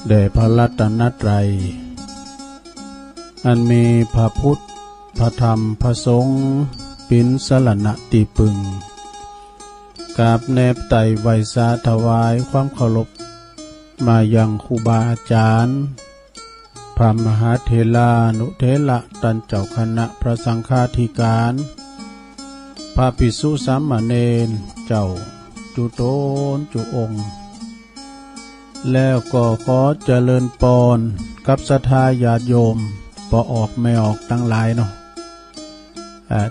แด่พระรัตนตรัยอันมีพระพุทธพระธรรมพระสงฆ์เป็นสรณะตีปึงกราบแนบไต่ไหวสาถวายความเคารพมายังครูบาอาจารย์พระมหาเถรานุเถระตันเจ้าคณะพระสังฆาธิการพระภิกษุสามเณรเจ้าจุโตนจุองค์แล้วก็ขอเจริญปอนกับศรัทธาญาติโยมพอออกไม่ออกตั้งหลายเนาะ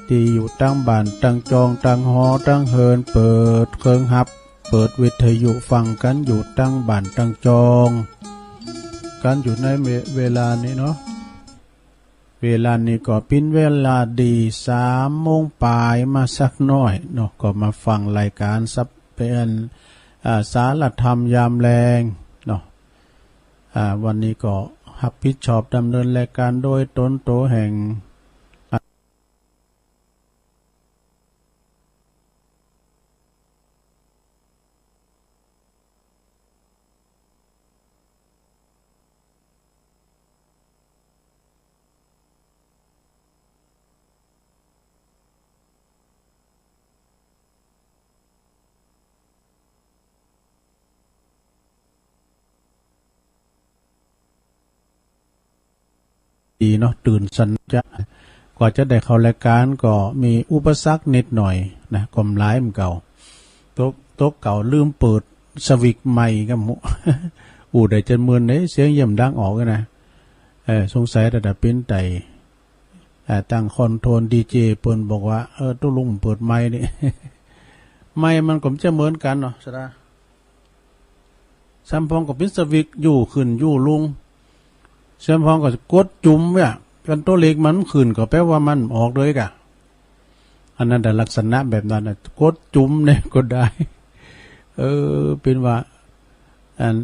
ที่อยู่ตั้งบ้านตั้งจองตั้งหอตั้งเฮินเปิดเครื่องฮับเปิดวิทยุฟังกันอยู่ตั้งบ้านตั้งจองกันอยู่ในเวลานี้เนาะเวลานี้ก็เป็นเวลาดี3 โมงปลายมาสักน้อยเนาะก็มาฟังรายการซับเป็นสารธรรมยามแรงเนาะวันนี้ก็รับผิดชอบดำเนินรายการโดยตนโตแห่งดีเนาะตื่นสันจะกว่าจะได้เข้ารายการก็มีอุปสรรคนิดหน่อยนะกลมหลายมันเก่าโต๊ะเก่าลืมเปิดสวิกใหม่กับหมูได้จนเมือนเด้เสียงเยี่ยมดังออกนะสงสัยระดับเป็นไตตั้งคอนโทรลดีเจเปิ้นบอกว่าตู้ลุงเปิดไม้นี่ ไม้มันก็จะเหมือนกันเนาะสระซัมพองกับเป็นสวิกอยู่ขึ้นอยู่ลุงเชื่อมพองก็กดจุ่มเนี่ยกันตัวเล็กมันขึ้นก็แปลว่ามันออกเลยกะอันนั้นแต่ลักษณะแบบนั้นนะกดจุ่มเนี่ยก็ได้เป็นว่าอัน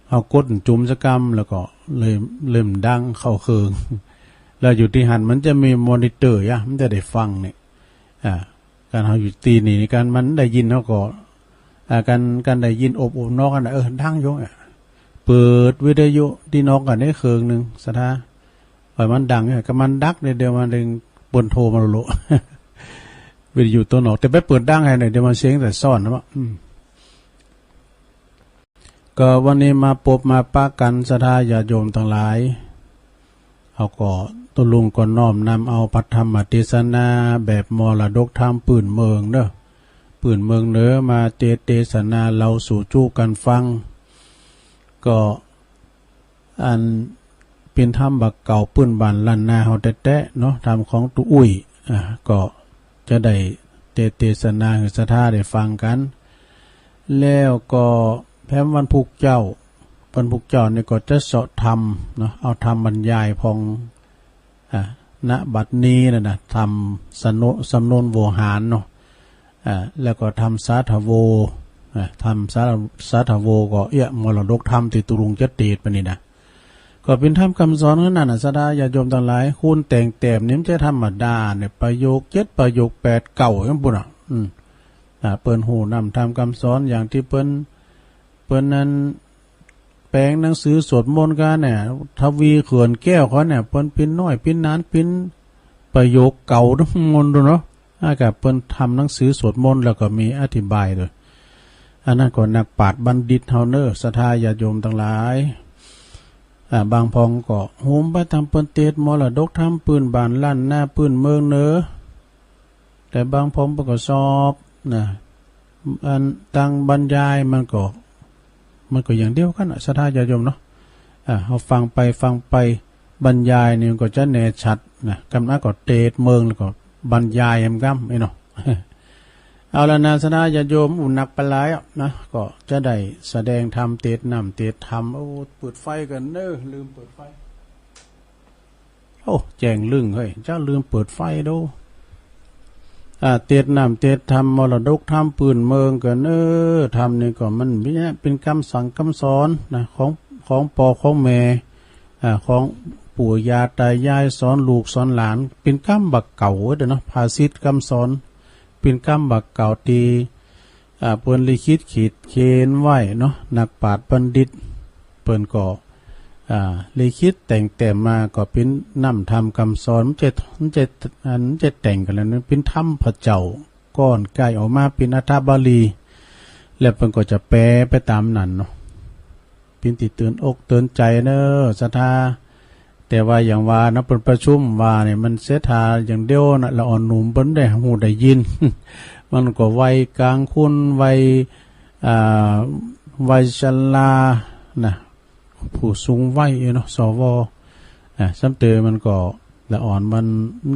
เอากดจุ่มสักกำแล้วก็เลยเริ่มดังเข้าเคืองแล้วอยู่ที่หันมันจะมีมอนิเตอร์มันจะได้ฟังเนี่ยการเขาอยู่ตีนี่ในการมันได้ยินเขาก็การได้ยินอบนอกกันดังยงเปิดวิทยุที่นอกกันได้เคืองหนึ่งสถาปล่อยมันดังเนี่ยก็มันดักเดี๋ยวมันดึงบนโทรมาโลวิทยุตัวนอกแต่ไปเปิดดังให้หน่อยเดี๋ยวมันเสียงแต่ซ่อนนะก็วันนี้มาพบมาปะกันศรัทธาญาติโยมทั้งหลายเอาก็ตุลุงก็น้อมนำเอาพระธรรมเทศนาแบบมรดกธรรมปืนเมืองเด้อปืนเมืองเนื้อมาเทศนาเราสู่จู้กันฟังก็อันเป็นธรรมบักเก่าปืนบานลั่นนาเฮาแตะๆเนาะธรรมของตุอุ้ยก็จะได้เทศนาให้ศรัทธาได้ฟังกันแล้วก็แพมวันพุกเจ้านี่ก็จะเสาะธรรมเนาะเอาธรรมบรรยายพองณบัดนี้นะธรรมสำนวนโวหารเนาะแล้วก็ทำสาธโวทำสาธโวก็มรดกธรรมติตุรุงจะเตดปนี่นะก็เป็นธรรมคำสอนนั่นน่ะศรัทธาญาติโยมทั้งหลายคุณแต่งแต้มนี่มันจะธรรมดาเนี่ยประโยค7ประโยค8เก่าจังปุ่นเปิ้นหูนำธรรมคำสอนอย่างที่เปิ้นนั้นแปลงหนังสือสวดมนต์กันเนี่ยทวีเขื่อนแก้วเขาเนี่ยเปิ้นปิ้นน้อยปิ้นนานปิ้นประโยคเก่าทั้งมนต์เนาะกับเปิ้นทำหนังสือสวดมนต์แล้วก็มีอธิบายด้วยอันนั้นก็นักปราชญ์บัณฑิตเฮาเนอศรัทธาญาติโยมทั้งหลายบางพองก็โหมไปทำเปิ้นเทศมรดกธรรมปืนบานลั่นหน้าปืนเมืองเนอแต่บางพองก็สอบอันตั้งบรรยายมันก็อย่างเดียวกันศรัทธาญาติโยมเนาะเอาฟังไปบรรยายนี่ก็จะแน่ชัดกำนักก็เทศเมืองแล้วก็บรรยายแฮมกัมไอ้เนาะเอาละนะศรัทธาญาติโยมอุ่นหนักไปหลายนะก็จะได้แสดงธรรมเทศนำเทศธรรมเปิดไฟกันเนอะลืมเปิดไฟแจ้งลึงเฮ้ยเจ้าลืมเปิดไฟดูเทศนำเทศธรรมมรดกธรรมปืนเมืองกันธรรมนี่ก็มันเป็นคำสั่งคำสอนนะของพ่อของแม่ของปู่ย่าตายายสอนลูกสอนหลานเป็นคำบักเก่าเด้อเนาะภาษิตคำสอนเป็นคำบักเก่าที่เปิ้นลิขิตขีดเขียนไว้เนาะนักปราชญ์บัณฑิตเปิ้ ปิ้นก็ลิขิตแต่งแต่มาก็เป็นน้ำธรรมคำสอนมันจะแต่งกันแล้วนั้นเป็นธรรมพระเจ้าก้อนใกล้ออกมาเป็นอัฏฐบาลีแล้วเพิ่นก็จะแปลไปตามนั้นเนาะเป็นติเตือนอกเตือนใจเนอะศรัทธาแต่ว่าอย่างว่านะเพิ่นประชุมว่าเนี่ยมันเสถาอย่างเดียวน่ะละอ่อนหนุ่มเพิ่นได้ฮู้ได้ยิน มันก็วัยกลางคนวัยชรานะผู้สูงวัยเนาะสวซ้ำเตอมันก็ละอ่อนมัน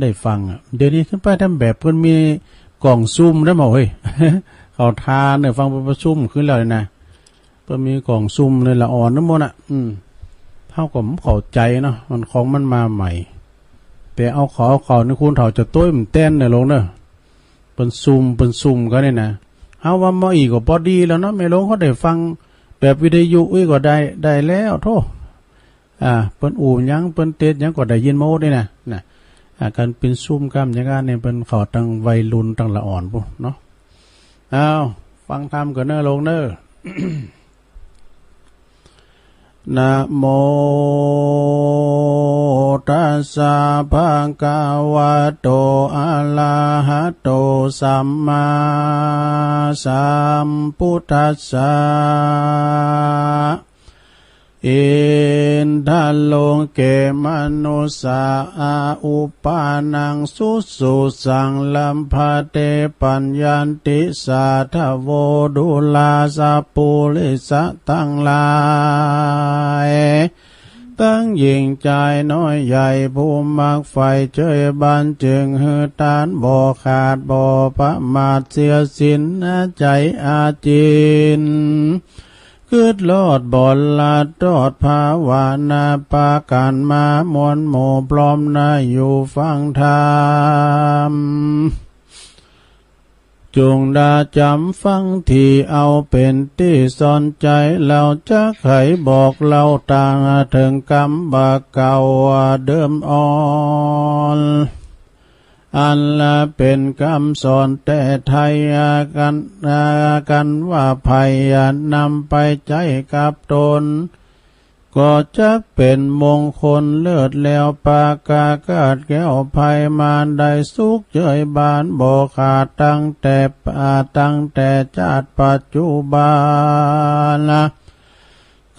ได้ฟังเดี๋ยวนี้ขึ้นไปทำแบบเพิ่นมีกล่องซุ่มได้บ่เฮ้ย เขาทานเนี่ยฟังประชุมขึ้นแล้วนะเพิ่นมีกล่องซุ่มเลยละอ่อนนำหมดน่ะเท่ากับเข้าใจเนาะมันของมันมาใหม่แต่เอาเขาในคุณเฒ่าจะต้วยมันเต้นเนี่ยลงเด้อเปิ้นซุ่มก็ได้นะเฮาว่าบ่อีกก็บ่ดีแล้วเนาะแม่ลงเขาได้ฟังแบบวิทยุก็ได้แล้วโธ่เปิ้นอู่หยังเปิ้นเทศหยังก็ได้ยินหมดนี่นะการเป็นซุ่มกำอย่างนั้นเนี่ยเปิ้นเข้าตั้งวัยรุ่นตั้งละอ่อนพุ่นเนาะฟังธรรมกันเด้อลงเด้อ นะโมตัสสะภะคะวะโตอะระหะโตสัมมาสัมพุทธัสสะอินทะโลเกมนุสสาอุปานังสุสุสังลัมภเตปัญญันติสาทโวดุลาสะปุริสะทั้งหลายตั้งยิ่งใจน้อยใหญ่ผู้มักไฟเจยบันจึงหือตานบ่ขาดบ่ประมาทเสียสินใจอาจินคืดลอดบ่อนลาดอดภาวนาปาการมามวลหมู่พร้อมนาอยู่ฟังธรรมจงดาจำฟังที่เอาเป็นที่สอนใจเราจะไขบอกเราต่างถึงกรรมบาเก่าเดิมอ่อนอันละเป็นคำสอนแต่ไทยกันว่าภัยนำไปใจกับตนก็จะเป็นมงคลเลิศแล้วปากากาศแก้วภัยมารได้สุขเจยบานบ่ขาดตั้งแต่ชาติปัจจุบัน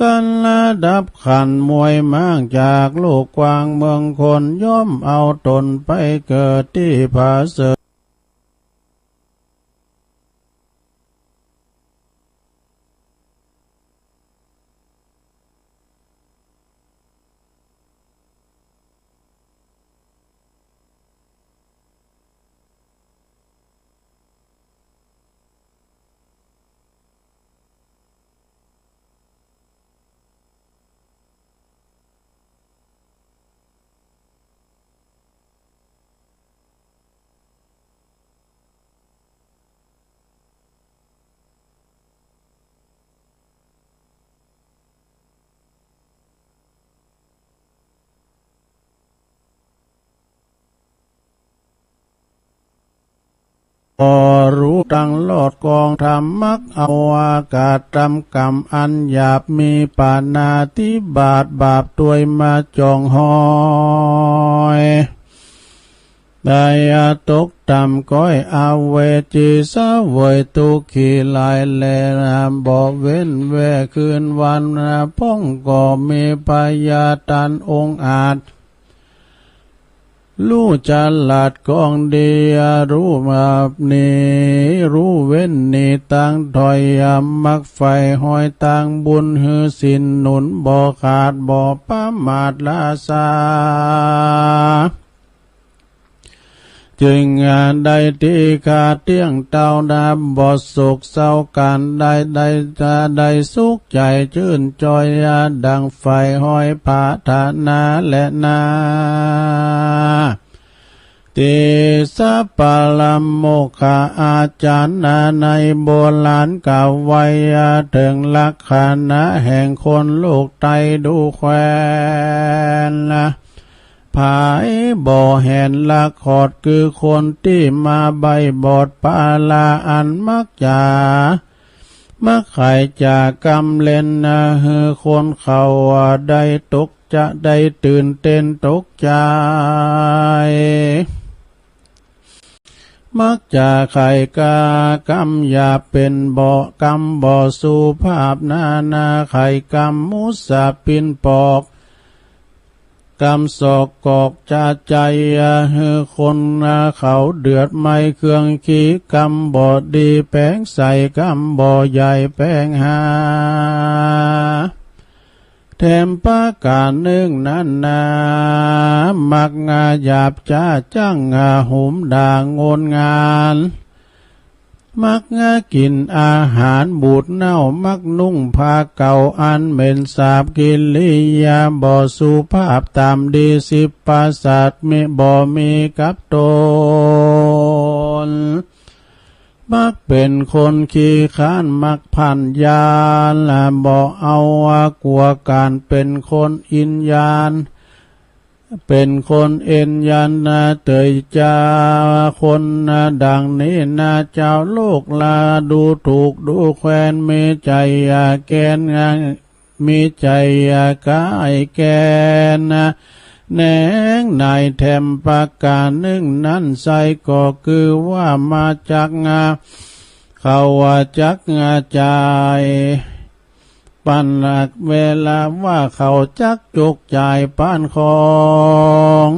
กันระดับขันมวยมากจากโลกกว้างเมืองคนย่อมเอาตนไปเกิดที่ผาเสดพอรู้ตั้งลอดกองธรรมมักเอาอากาศทำกรรมอันหยาบมีปานาธิบาตบาปตัวยมาจองหอยได้ตกต่ำก้อยอาเวจีสะเวยตุขีลายแลบ่เว้นแวคืนวันพ้องก็มีพยาตันองอาจรู้จัลลัดกองดีรู้มานีรู้เว้นนีตั้งถอยมักไฟห้อยตั้งบุญหือสินหนุนบ่ขาดบ่ประมาทลาสาจึงงานใดที่ขาดเที่ยงเต้าดาบ่สุขเศร้าการใดสุขใจชื่นจอยดังไฟห้อยผาฐานาและนาติสัพพลัมโมคาอาจารย์ในโบราณกล่าวไว้ถึงลักษณะแห่งคนโลกไตดูแควนผายบ่แห่นละขอดคือคนที่มาใบบอดปาลาอันมักจะ มักไข่จากกำเล่นนะเฮอคนเขาได้ตกจะได้ตื่นเต้นตกใจมักจะไข่กากำอย่าเป็นบ่อกำบ่อสุภาพนาไข่กำมุสาปินปอกกำศอกกอกจะใจเฮอคนเขาเดือดไม่เครื่องขี้กำบ่อดีแป้งใส่กำบ่อใหญ่แป้งหาแถมปาการนึ่งนั้นนามักงาหยาบจ้าจ้างงาหุมด่างงนงานมักงากินอาหารบูดเน่ามักนุ่งผ้าเก่าอันเหม็นสาบกิริยาบ่สุภาพตามดีสิบประสาทมิบ่มีกับตนมักเป็นคนขี้ข้านมักพันยาละบ่เอากลัวการเป็นคนอินยานเป็นคนเอ็นยันนาเตยจาคนดังนี้นาเจ้าโลกลาดูถูกดูแควนมีใจแกนมีใจกายแกนแหนงนายแถมปากการนึ่งนั้นใส่ก็คือว่ามาจากงาเขาว่าจักงาใจปันหลักเวลาว่าเขาจักจุกใจป้านของ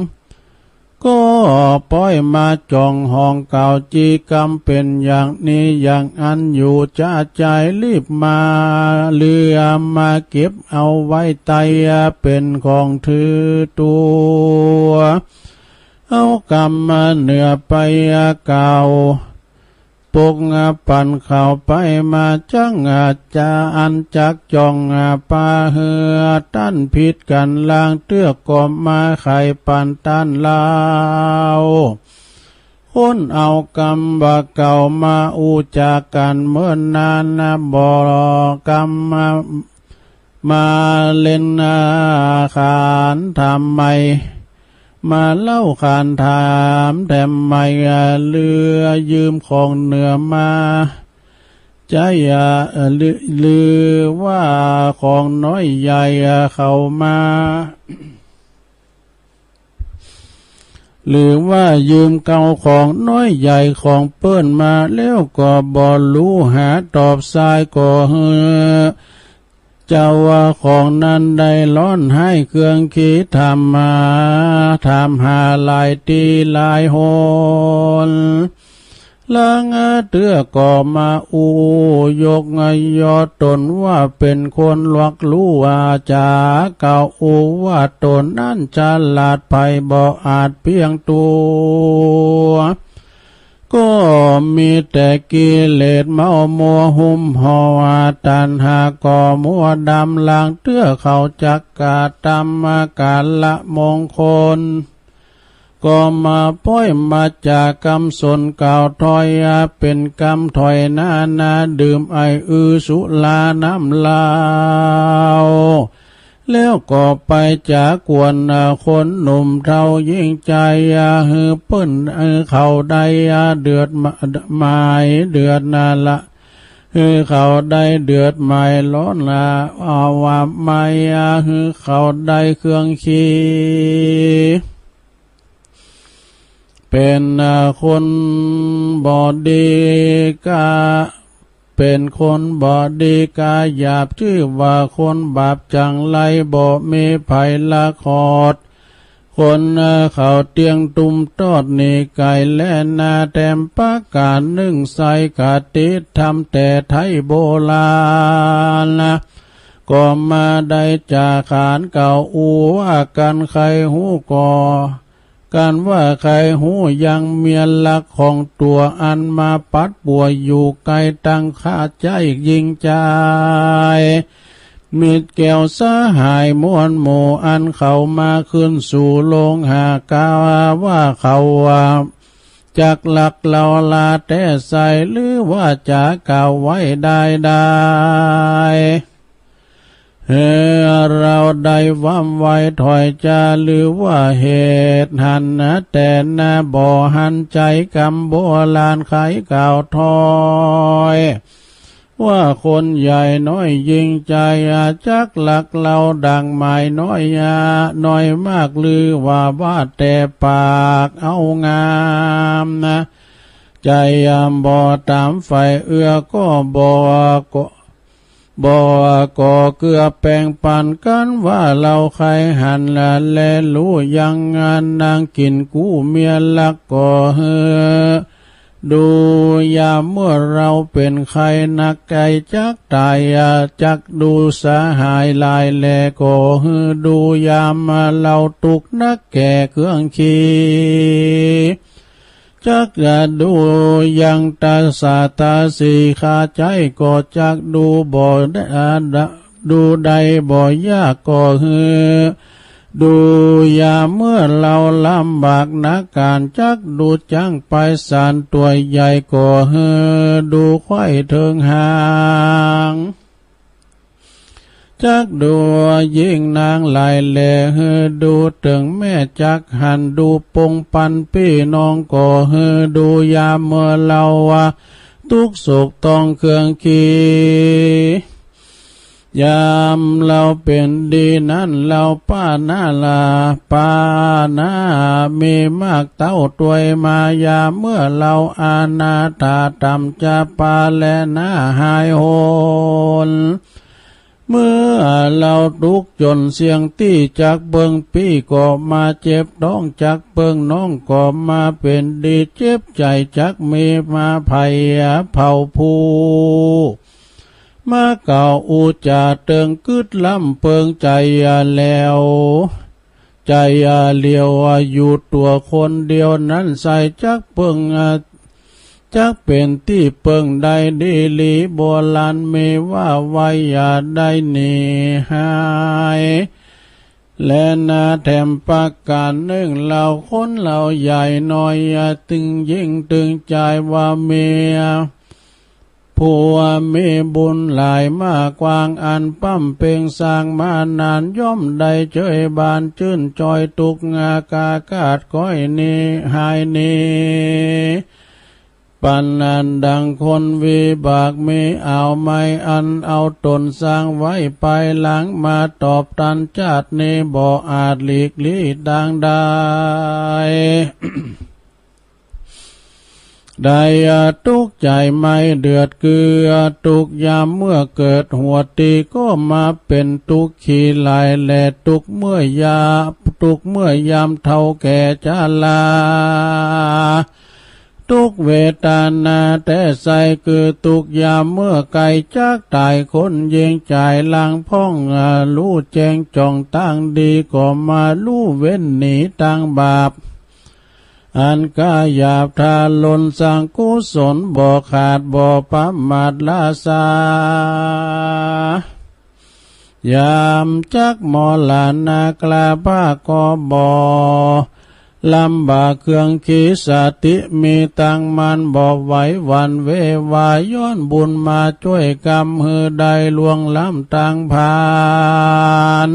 ก็ปล่อยมาจองห้องเก่าจีกรรมเป็นอย่างนี้อย่างอันอยู่จะใจรีบมาเรือมาเก็บเอาไว้ไตเป็นของถือตัวเอากรรมมาเหนือไปเก่าปกปั่นเข้าไปมาจังจะอันจักจองปาเหือตั้นผิดกันลางเตื้อกอมมาไข่ปั่นตั้นลาวคนเอากรรมบ่เก่ามาอูจากกันเมื่อนานบ่กรรมมาเล่นขานทำไมมาเล่าขานถามแถมไม่เรือยืมของเหนือมาใจลือว่าของน้อยใหญ่เข้ามาหรือว่ายืมเก่าของน้อยใหญ่ของเปิ้นมาแล้วก็บ่รู้หาตอบสายก็เฮอเจ้าว่าของนั้นได้ล้อนให้เครื่องคิดทำมาทำหาลายตีลายโหนลางเตื้อก็มาอูยกยอตนว่าเป็นคนลวกลู่อาจาเก่าอูว่าตนนั้นฉลาดไปบ่อาจเพียงตัวก็มีแต่กิเลสเมามัวหุ่มห่อตัณหาก่อมัวดำลางเตื้อเขาจักกาตามมาการละมงคลก็มาป้อยมาจากกรรมสนเก่าถอยเป็นกรรมถอยนาดื่มไอสุราน้ำลาวแล้วก็ไปจากกวนคนหนุ่มเท่ายิ่งใจฮือเปิ้นเขาได้เดือดหมายเดือดนาละฮือเขาได้เดือดหมายร้อนละเอาว่าไม่ฮือเขาได้เครื่องขี้เป็นคนบอดีกาเป็นคนบอดีกาหยาบชื่อว่าคนบาปจังไรบ่มีภัยละขอดคนเขาเตียงตุ่มตอดนี่ไก่และนาแต้มปากการนึ่งใส่กาติดทำแต่ไทยโบราณก็มาได้จากขานเก่าอูว่ากันใครหูก่อการว่าใครหูยังเมียนลักของตัวอันมาปัดป่วยอยู่ไกลตั้งข้าใจยิงใจมิดแก้วสหายมวนหมู่อันเขามาขึ้นสู่โลงหากาว่าเขาว่าจากหลักเราลาแต่ใสหรือว่าจะกล่าวไว้ได้เราได้ว่ำไว้ถอยจาหรือว่าเหตุหันแต่บ่หันใจกำโบราณไขเก่าถอย ว่าคนใหญ่น้อยยิงใจจักหลักเราดังหมายน้อยน้อยมากลือว่าแต่ปากเอางามนะใจบ่ตามไฟเอื้อก็บ่ก่อเกลือแปลงปันกันว่าเราใครหันละแลรู้ยังงานนางกินกู้เมียลักก่อเฮอดูยามเมื่อเราเป็นใครนักไก่จักตายจักดูสหายลายแลก่อเฮอดูยามเราตุกนักแก่เครื่องขี่จักดูยังตาสาตาสีขาใจก็จักดูบ่ดูใดบ่ยากก็ฮือดูยามเมื่อเราลำบากนักการจักดูจังไปสานตัวใหญ่ก็ฮือดูควายเถิงหางจักดูยิ่งนางลายแลเฮอดูถึงแม่จักหันดูปงปันพี่น้องก่อเฮอดูยามเมื่อเราทุกสุขต้องเครื่องขียามเราเป็นดีนั้นเราป้าหน้าลาป้าหน้ามีมากเต้าตวยมายามเมื่อเราอาณาถาตำจะปาแลหน้าหายโหนเมื่อเราทุกข์จนเสียงตี้จากเบิงปี้ก็มาเจ็บน้องจากเบิงน้องก็มาเป็นดีเจ็บใจจากมีมาไผ่เผาผู้มาเก่าอูจาเติงกึดล้ำเปิงใจแล้วใจเลียวอยู่ตัวคนเดียวนั้นใส่จักเปิงจักเป็นที่เปิงได้ดีลีโบราณมีว่าไว้อย่าได้หนีหายและนาแถมปากการนึ่งเราคนเราใหญ่น้อยตึงยิ่งตึงใจว่าเมียผัวมีบุญหลายมากกวางอันปั้มเพ่งสร้างมานานย่อมได้เจยบานชื่นจอยตุกงากากาดก้อยนี้หายนี้ปันนันดังคนวิบากมีเอาไม่อันเอาตนสร้างไว้ไปหลังมาตอบตันชาตินี้บ่อาจหลีกลี่ดังได้ ได้ทุกข์ใจไม่เดือดเกลือทุกยามเมื่อเกิดหัวตีก็มาเป็นทุกข์ขี้ลายแลทุกข์เมื่อยามเท่าแก่จาลาทุกเวทนาแต่ใส่คือทุกยามเมื่อไก่จักตายคนเยียงจ่ายลังพ่องรู้แจ้งจ่องตั้งดีก็มารู้เว้นหนีตั้งบาปอันกาหยาบทาลนสังกุศลบ่ขาดบ่ประมาทลาสายามจักหมอลานากลาบ้าก็บ่ลำบากเครื่องขีสติมีตังมันบ่ไหววันเววาย้อนบุญมาช่วยกำหือใดลวงล้ำตังผ่าน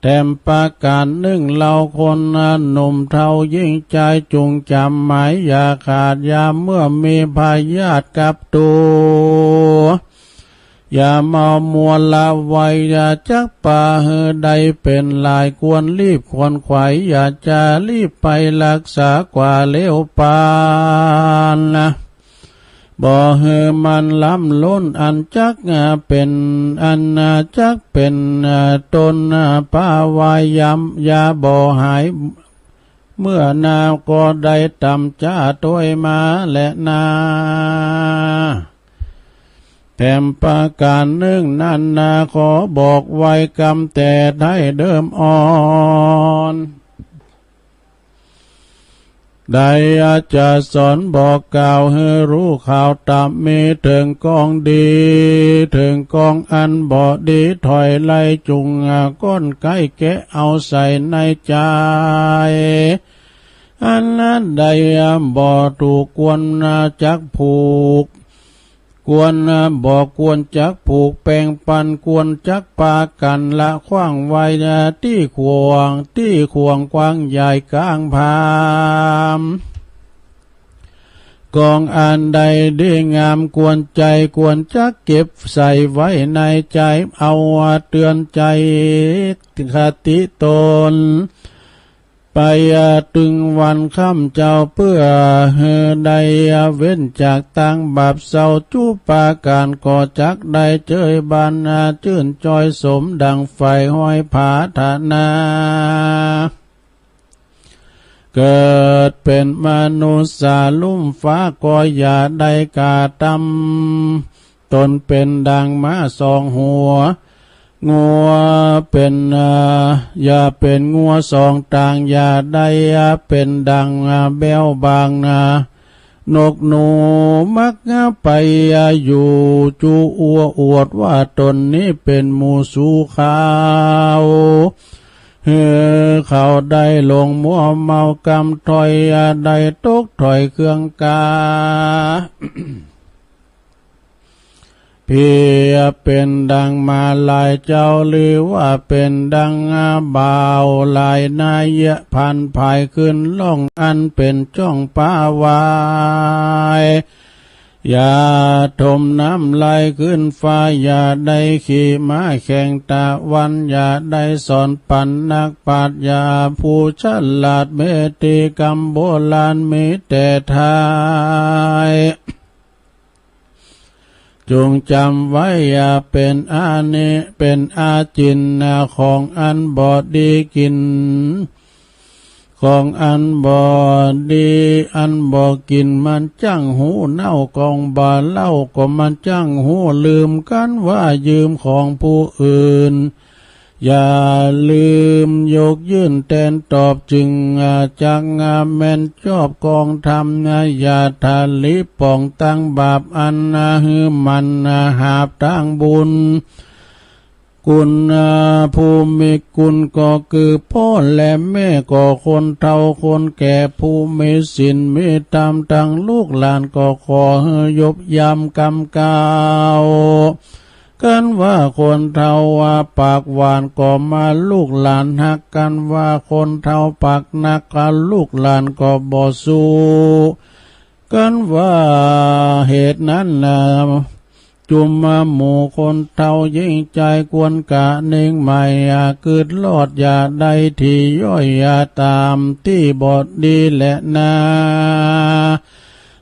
แถมประการหนึ่งเราคนหนุ่มเทายิ่งใจจุงจำหมายอย่าขาดยามเมื่อมีพยาธิกับตัวอย่าเมามัวละไวอย่าจักป่าเหือใดเป็นลายควรรีบควรไขว่อย่าจะรีบไปรักษากว่าเลวปานนะบ่เหือมันล้ำล้นอันจักเป็นอันจักเป็นตนป่าวายยำยาบ่หายเมื่อนาก็ได้ตำจ้าตัวมาและนาแถมประการหนึ่งนั่นนาขอบอกไว้กรรมแต่ได้เดิมอ่อนได้อาจจะสอนบอกกล่าวให้รู้ข่าวตามมีถึงกองดีถึงกองอันบ่ดีถอยไล่จุงก้นไก่แกะเอาใส่ในใจอันนั้นได้บ่ถูกกวนจักผูกกวนบอกกวนจักผูกแปลงปันกวนจักปากันละขว้างไว้ที่ขวงกว้างใหญ่กลางพาม กองอันใดดีงามควรใจควรจะเก็บใส่ไว้ในใจเอาเตือนใจคติตนไปตึงวันค่ำเจ้าเพื่อใดเว้นจากตั้งบาปเศร้าจุปาการก่อจักได้เจยบานชื่นจอยสมดังไฟห้อยผาธนาเกิดเป็นมนุษย์สาลุ่มฟ้าก็อย่าได้กาตำตนเป็นดังม้าสองหัวงัวเป็นอย่าเป็นงัวสองต่างอย่าได้เป็นดังแบวบางนกหนูมักไปอยู่จูอัวอวดว่าตนนี้เป็นหมูสูขาวเขาได้ลงมัวเมากำถอยได้ตกถอยเครื่องกา เพียเป็นดังมาลายเจ้าหรือว่าเป็นดังบ่าวลายนายพันภายขึ้นล่องอันเป็นจ้องป้าวายอย่าทมน้ำไหลขึ้นฟ้าอย่าได้ขี่ม้าแข่งตะวันอย่าได้สอนปันนักปราชญ์อย่าผู้ฉลาดเมติกรรมโบราณมีแต่ทายจงจำไว้อย่าเป็นอานิเป็นอาจินของอันบอดีกินของอันบอดีอันบอกินมันจังหูเน่ากองบาเล่าก็มันจังหูลืมกันว่ายืมของผู้อื่นอย่าลืมยกยื่นแทนตอบจึงจังแม่นชอบกองทำอย่าทาลิป่องตั้งบาปอันหือมันหาบตั้งบุญคุณผู้มีคุณก็คือพ่อและแม่ก็คนเฒ่าคนแก่ผู้มีศีลมีธรรมทั้งลูกหลานก็ขอยบยำกำกาวกันว่าคนเฒ่าว่าปากหวานก็มาลูกหลานหักกันว่าคนเฒ่าปากหนักกันลูกหลานก็บ่สู้กันว่าเหตุนั้นจุมมาหมู่คนเฒ่ายิ่งใจกวนกะเน่งใหม่เกิดลอดอย่าได้ที่ย่อยอย่าตามที่บอดดีและนา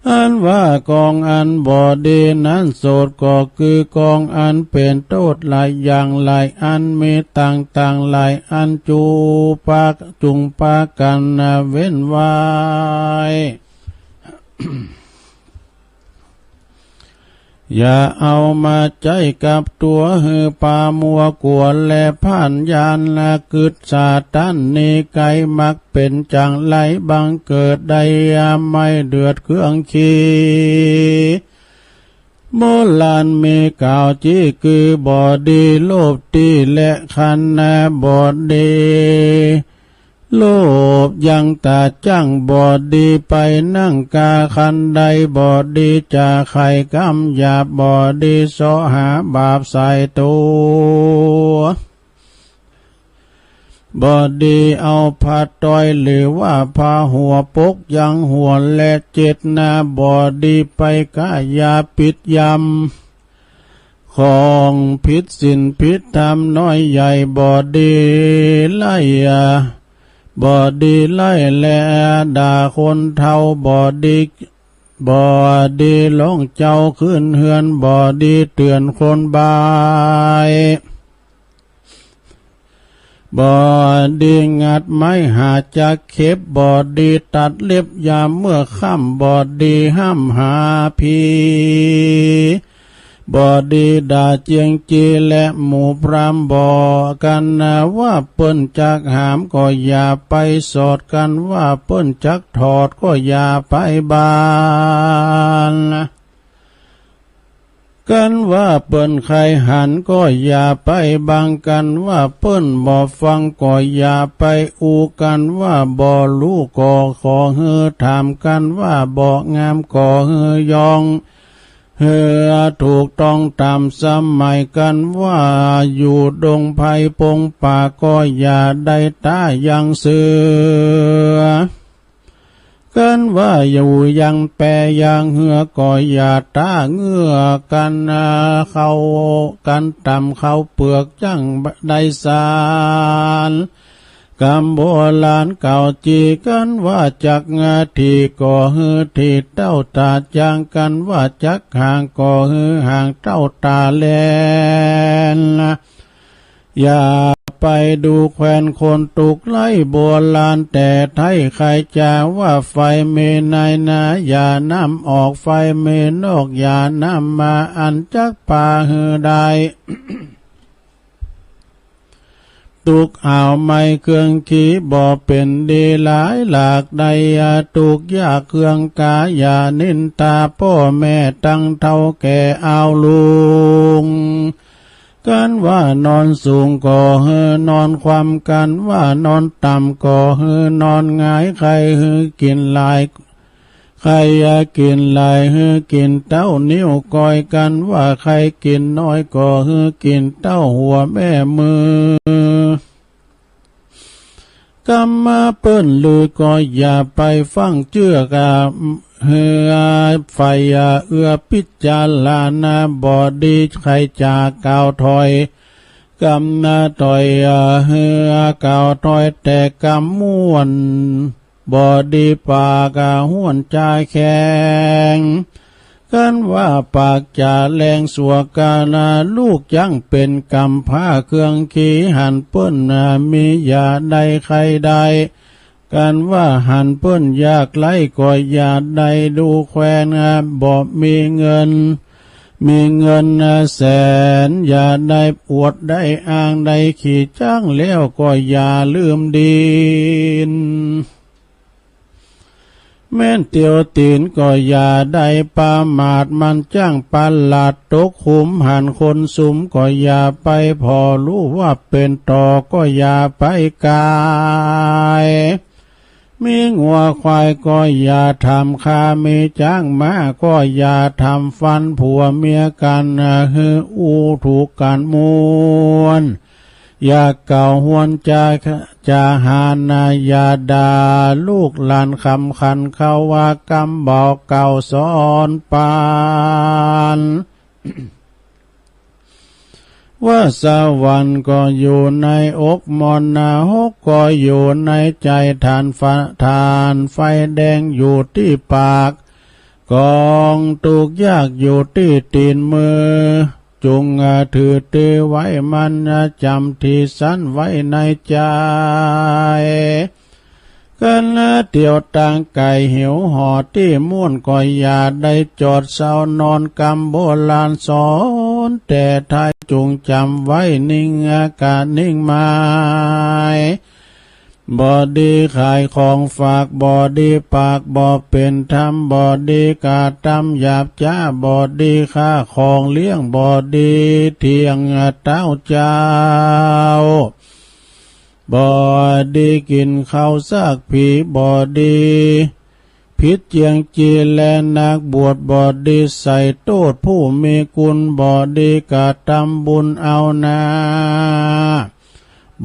อันว่ากองอันบอดีนั้นโสดก็คือกองอันเป็นโทษหลายอย่างหลายอันมีต่างๆหลายอันจุงปากันเว้นไว้ อย่าเอามาใจกับตัวหือปามัวกวนและผ่านยานละกึดสาตันนี่ไกมักเป็นจังไหลบังเกิดได้ไม่เดือดเครื่องขีโบราณมีกล่าวจี้คือบอดีโลภตีและคันบอดีโลภยังตาจังบอดีไปนั่งกาคันใดบอดีจะไข่กำหยาบบอดีสอหาบาปใส่ตัวบอดีเอาผ้าต้อยหรือว่าผ้าหัวปกยังหัวและเจ็ดนาบอดีไปกายาปิดยำของพิษสินพิษธรรมน้อยใหญ่บอดีไล่บอดีไล่และด่าคนเฒ่าบอดีลงเจ้าขึ้นเฮือนบอดีเตือนคนบายบอดีงัดไม้หาจะเข็บบอดีตัดเล็บยามเมื่อค่ำบอดีห้ามหาพีบอดีด่าเจียงจีและหมู่พรามบอกันว่าเปิ้นจักหามก็อย่าไปสอดกันว่าเปิ้นจักถอดก็อย่าไปบานกันว่าเปิ้นใครหันก็อย่าไปบังกันว่าเปิ้นบ่ฟังก็อย่าไปอูกันว่าบ่รู้ก็ขอเฮือถามกันว่าบ่งามก็เฮือยองถูกต้องตามสมัยกันว่าอยู่ดงไผ่ปงป่าก็อย่าได้ตายังเสือ กันว่าอยู่ยังแปรยังเหือก่ออย่าตาเงือกันเขากันต่ำเขาเปลือกจังได้สารกำโบราณเก่าจีกันว่าจักงาทีก่อหือทีเต้าตาจางกันว่าจักห่างก่อหือห่างเต้าตาแลนอย่าไปดูแควนคนตุกไล่โบราณแต่ไทยใครจะว่าไฟเมนายนาอย่านำออกไฟเมนอกอย่านำมาอันจักป่าหือได้ ตุกอ่าวไม่เครื่องขีบ่เป็นดีหลายหลากใดตุกยากเครื่องกาอย่านินตาพ่อแม่ตั้งเท่าแก่เอาลุงกันว่านอนสูงก่อเฮือนอนความกันว่านอนต่ำก่อเฮือนอนหงายใครฮือกินลายใครกินลายฮือกินเต้านิ้วก้อยกันว่าใครกินน้อยก่อฮือกินเต้าหัวแม่มือกำมาเปิ้นลือก็อย่าไปฟังเจือกเฮือไฟเอื้อพิจารณาบอดีใครจากเก่าถอยกำนาถอยเฮือเก่าถอยแต่กำม่วนบอดีปากห้วนใจแข็งกันว่าปากจ่าแรงสัวกานาลูกยังเป็นกำผ้าเครื่องขี่หันเปิ้นมียาใดใครใดกันว่าหันเปิ้นยากไล่ก่อยาใดดูแควนบ่มีเงินแสนอย่าได้อวดได้อ้างได้ขี่จ้างแล้วก็อย่าลืมดินแม่นเตียวตีนก็อย่าได้ประมาทมันจ้างปันหลาดตกขุมหันคนสุมก็อย่าไปพอรู้ว่าเป็นต่อก็อย่าไปกายมีงัวควายก็อย่าทำคามีจ้างม้าก็อย่าทำฟันผัวเมียกันฮืออูถูกกันมวนอย่าเก่าหวนจะหานาอย่าดาลูกหลานคำคันเขาว่ากำบอกเก่าสอนปานว่าสวรรค์ก็อยู่ในอกมอนนาหกก็อยู่ในใจทานไฟแดงอยู่ที่ปากกองตุกยากอยู่ที่ตีนมือจุงถือตีไว้มันจำที่สั้นไว้ในใจกันเที่ยวต่างไก่หิวห่อที่ม่วนก็อย่าได้จอดเศร้านอนกำโบราณสอนแต่ไทยจงจำไว้นิ่งอากาศนิ่งไม้บอดีขายของฝากบอดีปากบอเป็นธรรมบอดีกาตำหยาบจ้าบอดีค่าของเลี้ยงบอดีเที่ยงเต้าเจ้าบอดีกินข้าวซากผีบอดีพิษเจียงจีแลนักบวชบอดีใส่โทษผู้มีกุลบอดีกาตำบุญเอานา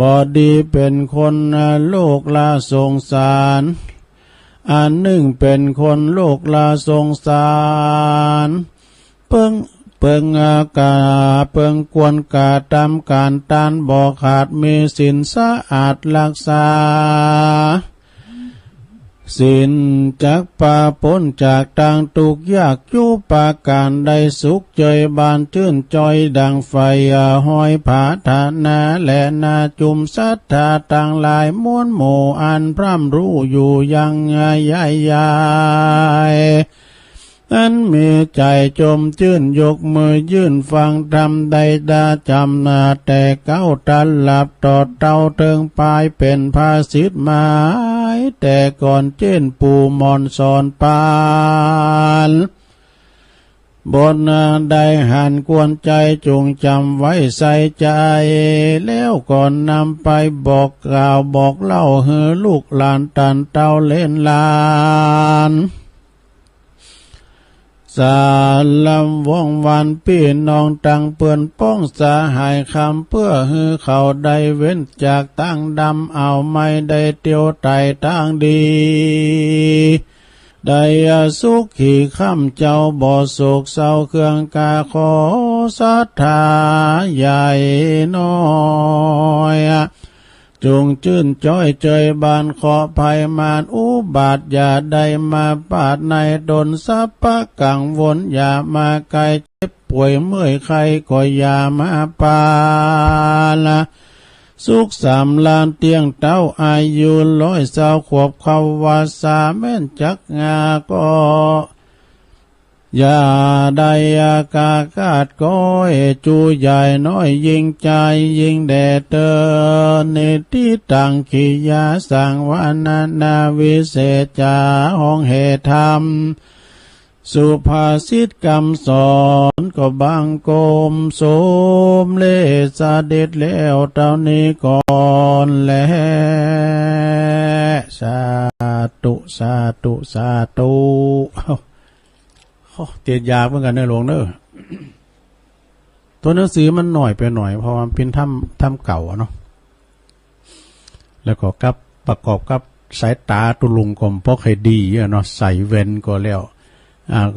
บอดีเป็นคนโลกลาสงสารอันหนึ่งเป็นคนโลกลาสงสารเปิงกาเปิงกวนกาตามการตานบ่ขาดมีศีลสะอาดรักษาศีลจักปาพ้นจากต่างทุกยากอยู่ปาการได้สุขใจบานชื่นจอยดังไฟห้อยผาฐานาและนาจุมศรัทธาต่างหลายม้วนหมู่อันพร่ำรู้อยู่ยังใหญ่อันมีใจจมชื่นยกมือยื่นฟังธรรมใดดาจำนาแต่เก้าตันหลับต่อเต้าเทิงปลายเป็นภาษิตหมายแต่ก่อนเจนปูมอนสอนปานบนได้หันกวนใจจงจำไว้ใส่ใจแล้วก่อนนำไปบอกกล่าวบอกเล่าเฮือลูกหลานตันเต้าเล่นลานสาลำวงวันพี่น้องตังเปื่อนป้องสาหายคำเพื่อฮือเขาได้เว้นจากตั้งดำเอาไม่ได้เตียวไตตั้งดี ได้สุขีข้ามเจ้าบ่อโศกเศร้าเครื่องกาขอศรัทธาใหญ่น้อยจงชื่นจ้อยเจยบานขอภัยมารอุบาทอย่าได้มาปาดในดนสัพพะกังวลอย่ามาไกลเจ็บป่วยเมื่อยใครก็อย่ามาปาละสุข3 ล้านเตียงเต้าอายุ100 ขวบเขาว่าสาแม่นจักงาก็อย่าได้อากาก้อยจูใหญ่น้อยยิงใจยิงแดดเตอในที่ต่างขียาสังวานาวิเศษจาห้องเหตุธรรมสุภาษิตคำสอนก็บังกรมสมเลสเด็จแล้วเท่านี้ก่อนแลสาธุสาธุสาธุเตียยาเหมือนกันเนอะหลวงเนอะตัวหนังสือมันหน่อยไปหน่อยเพราะมันเป็นถ้ำเก่าเนาะแล้วก็กับประกอบกับสายตาตุลุงกลมพกให้ดีเนาะใส่เว้นก็แล้ว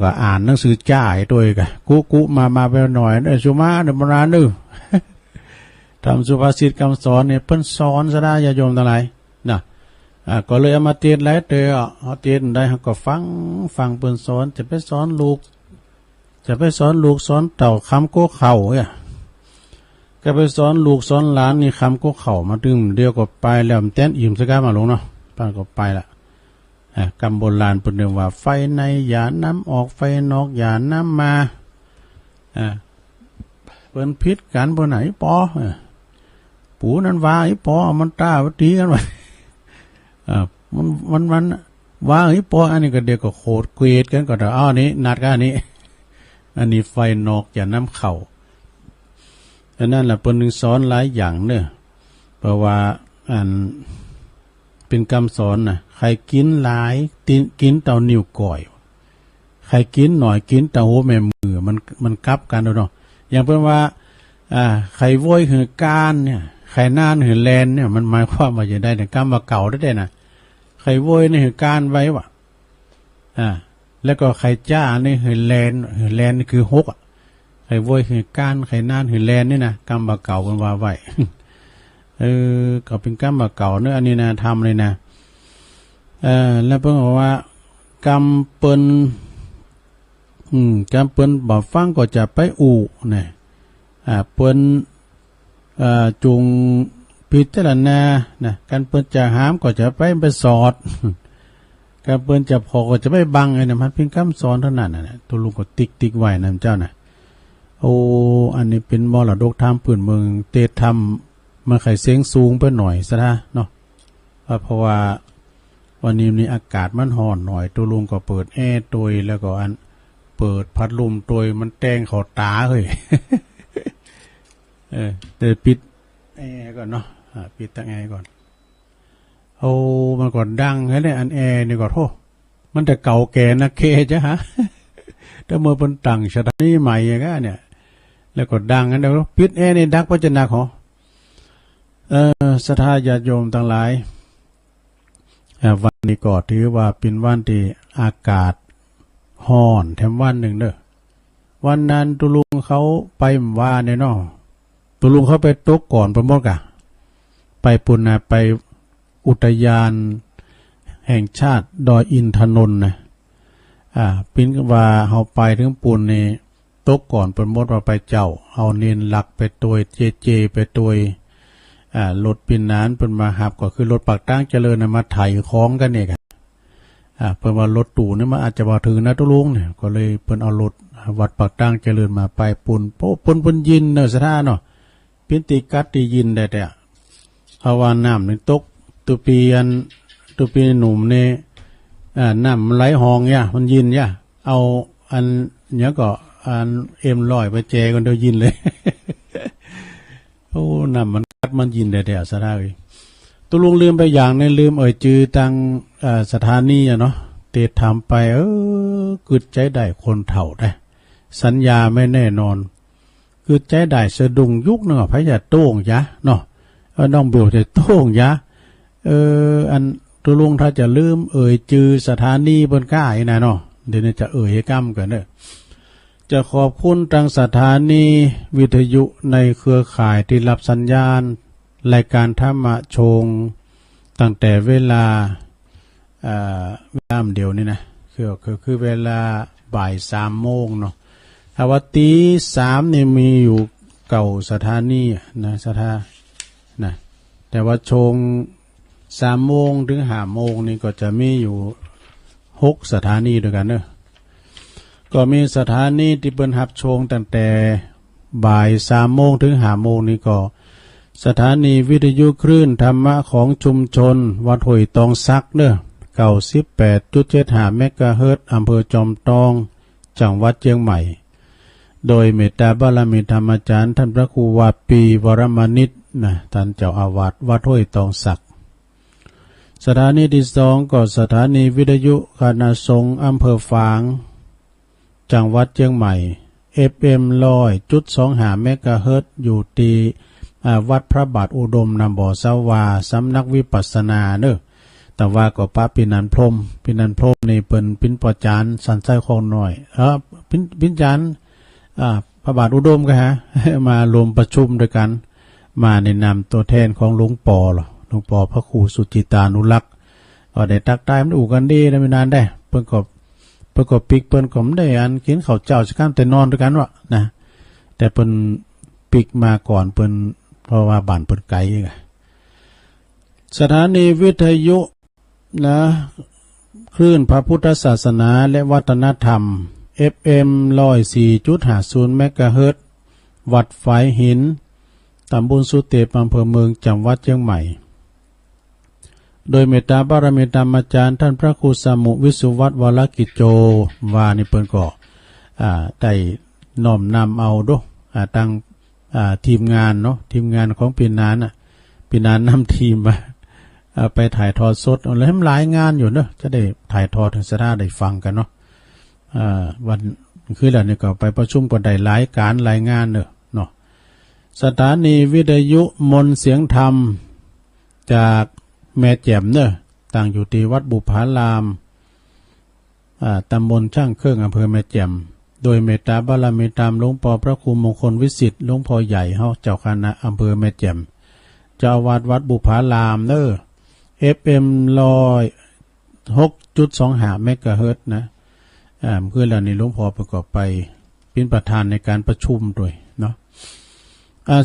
ก็อ่านหนังสือจ้าให้ด้วยกันกุมาไปหน่อยได้สุมาเดมรานึทำสุภาษิตคำสอนเนี่ยเพิ่นสอนซะได้ญาโยมทั้งหลายนะก็เลยเอามาเตียนหลายเตอเอาเตียนได้ก็ฟังเพิ่นสอนจะไปสอนลูกสอนเต่าคำโก้เข่าก็ไปสอนลูกสอนหลานนี่คำโก้เข่ามาดึงเดียวก็ไปแล้วแต้นอิ่มสก้ามาลงเนาะป้าก็ไปละกำโบราณเพิ่นเรียกว่าไฟในอย่าน้ำออกไฟนอกอย่าน้ำมาเพิ่นพิษกันบ่ไหนปอปู่นั้นว่าไอ้ปอมันตาวัตีกันไว้มันว่าไอ้ปออันนี้ก็เด็กก็โคตรเกลียดกันก็แต่นี้นัดกันอันนี้ไฟนอกอย่าน้ำเข่าอันนั้นแหละเพิ่นสอนหลายอย่างเนอะเพราะว่าเป็นคำสอนนะใครกินหลายกินเต่านิ้วก่อยใครกินหน่อยกินเต่าหัวแม่มือมันกลับกันเนาะอย่างเป็นว่าใครโวยหือการเนี่ยใครน่านหือแลนเนี่ยมันหมายความว่าจะได้แต่กรรมว่าเก่าได้นะใครโวยในหือการไว้วะแล้วก็ใครจ้าในหือแลนนี่คือ6ใครโวยหือการใครน่านหือแลนนี่นะกรรมว่าเก่ากันว่าไว้ก็เป็นกรรมเก่าเนื้ออันนี้นะทำเลยนะแล้วเพิ่งบอกว่ากรรมเปิ้นบ่ฟังก็จะไปอู่เนี่ยเปิ้นจุงพิจารณานะการเปิ้นจะหามก็จะไปสอดการเปิ้นจะพอก็จะไม่บังไอ้นะมันเป็นคำสอนเท่านั้นนะตัวลุงก็ติ๊กไว้นะเจ้านะโอ้อันนี้เป็นมรดกทางพื้นเมืองเตธรรมมันไข่เสียงสูงไปหน่อยซะนะเนาะเพราะว่าวันนี้อากาศมันร้อนหน่อยตัวลุงก็เปิดแอร์ตัวแล้วก็เปิดพัดลมตัวมันแตงเข้าตาเฮ้ยแต่ปิดแอร์ก่อนเนาะปิดตั้งแอร์ก่อนโอ้มันก่อนดังแค่นี้อันแอร์นี่ก็โทษมันแต่เก่าแก่นะเคจ้ะฮะถ้าเมื่อเป็นตั้งสถานีใหม่อย่างนี้เนี่ยแล้วก็ดังกันแล้วปิดแอร์นี่ดักพระเจ้าหนักเหรอศรัทธาญาติโยมทั้งหลายวันนี้ก็ถือว่าเป็นวันที่อากาศร้อนแถมวันหนึ่งเด้อวันนั้นตุลุงเขาไปว่าเนี่ยเนาะตุลุงเขาไปตกก่อนประมดกะไปปุณณะไปอุทยานแห่งชาติดอยอินทนนท์นะปิ้นว่าเขาไปถึงปุณนี่ตกก่อนประมดว่าไปเจ้าเอาเนียนหลักไปตัวเจไปตัวรถปินนานเป็นมาหับก็คือรถปากตั้งเจริญมาไถ่ของกันเนี่ยกันเพิ่นว่ารถตู่นี่มันอาจจะว่าถึงนะตุลุงเนี่ยก็เลยเพิ่นเอารถวัดปากตั้งเจริญมาไปปุ่นยินเนอะสถานเนาะปินติกัดตียินได้แต่เอาว่าน้ำในตกตุปีหนุ่มเนี่ยน้ำไหลหองย่ะมันยินย่ะเอาอันเนี้ยก็อันM100ไปแจกันเดียวยินเลยโอ้น้ำมันกัดมันยินได้สถานเลยตุลุงลืมไปอย่างนึงลืมจือตังสถานีเนาะเตะทำไปกึดใจได้คนเถ่าได้สัญญาไม่แน่นอนกึดใจได้สะดุ้งยุกเนาะพระยาโต้งยะเนาะน้องเบลจะโต้งยะอัน ตัวลุงถ้าจะลืมจือสถานีเปิ้นก้าอีนะเนาะเดี๋ยวนี้จะให้กำกันเด้อจะขอบคุณทางสถานีวิทยุในเครือข่ายที่รับสัญญาณรายการธรรมะชงตั้งแต่เวลาเดียวนี่นะคือเวลาบ่าย3 โมงเนาะถ้าว่าตี 3นี่มีอยู่เก่าสถานีนะนะแต่ว่าชง3 โมงถึง5 โมงนี่ก็จะมีอยู่6 สถานีด้วยกันเนอะก็มีสถานีที่เปิ้นรับชงตั้งแต่บ่าย3 โมงถึง5 โมงนี่ก็สถานีวิทยุคลื่นธรรมะของชุมชนวัดห้วยตองซักเนอะ98.75 เมกะเฮิรตซ์อำเภอจอมทองจังหวัดเชียงใหม่โดยเมตตาบารมีธรรมอาจารย์ท่านพระครูวาปีวรมนิตนะท่านเจ้าอาวาสวัดห้วยตองซักสถานีที่2ก็สถานีวิทยุคณะสงฆ์อำเภอฝางจังหวัดเชียงใหม่ FM 100.25 เมกะเฮิรตซ์อยู่ที่วัดพระบาทอุดมนำบ่อสวาสำนักวิปัสสนาเนอะแต่ว่าก็ป้าปินันพรมนี่เปิ้นปินปอจานสันไส้คองหน่อยปินจานพระบาทอุดมก็มารวมประชุมด้วยกันมาในนามตัวแทนของหลวงปอหลวงปอพระครูสุจิตานุรักษ์ก็ได้ตักได้มันอู่กันดีได้ไม่นานได้เปิ้นก็ปิกเปิ้นก็ได้อันกินข้าวเจ้าสักครั้งแต่นอนด้วยกันวะนะแต่เปิ้นปิกมาก่อนเปิ้นเพราะว่าบ้านเปิ้นไกลสถานีวิทยุนะคลื่นพระพุทธศาสนาและวัฒนธรรม FM 104.50 เมกะเฮิรตซ์วัดฝายหินตำบลสุเตปอำเภอเมืองจังหวัดเชียงใหม่โดยเมตตาบารมีธรรมอาจารย์ท่านพระครูสมุวิสุวัตวรกิจโจวานี่เปิ้นก็ได้น้อมนำเอาด้วยตั้งทีมงานเนาะทีมงานของปีนานนำทีมมาไปถ่ายทอดสดแล้วให้หลายงานอยู่เนอะจะได้ถ่ายทอดถึงสถาได้ฟังกันเนาะวันคือแล้วนี่ก็ไปประชุมกันได้หลายการหลายงานเนาะสถานีวิทยุมนต์เสียงธรรมจากแม่แจ่มเนอะตั้งอยู่ที่วัดบุพารามตำบลช่างเครื่องอำเภอแม่แจ่มโดยเมตตาบารมีธรรมหลวงพ่อพระครูมงคลวิสิทธิ์หลวงพ่อใหญ่เฮาเจ้าคณะอำเภอแม่แจ่มเจ้าอาวาสวัดบุพารามเนอะ FM 106.25 เมกะเฮิรตซ์นะคือแล้วนี่หลวงพ่อประกอบไปเป็นประธานในการประชุมด้วยเนาะ